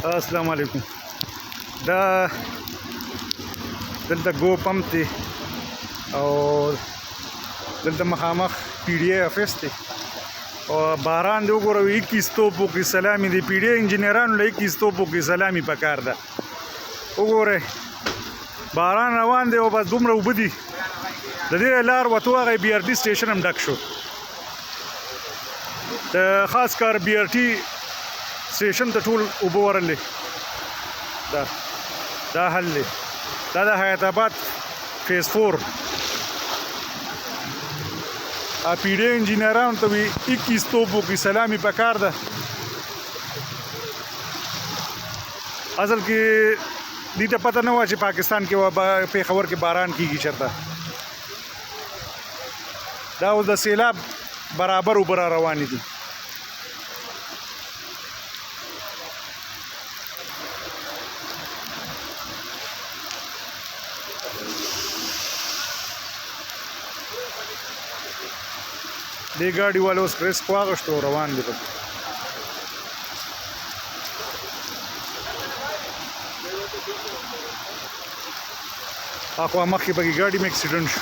السلام علیکم. دا دلته گو پمپ دی او دلته مخامخ پی ډی ای افیس دی او باران دی. وګوره 21 توپو کې سلامي دی. پی ډی ای انجینرانو له 21 توپو کې سلامي پکار ده. وګوره باران روان دی او بس دومره اوبه دي. د دې لار وتو هغه بي ار ټي سټیشن هم ډک شو. د خاص کار بي ار ټي سټیشن ته ټول اوبه ورلې. دا حل دی. دا د حیات آباد فیز 4 پی ډی ای انجینرانو ته 21 توپو کې سلامي پکار ده. اصل کې دې ته پته نه وه چې پاکستان کې پېښور کې باران کېږي چېرته. دا اوس د سیلاب برابر اوبه را روانې دي. دې ګاډي والو اوس ریسک واغشتو روان دي. اخوا مخکې پکې ګاډي مې اکسیډنټ شو.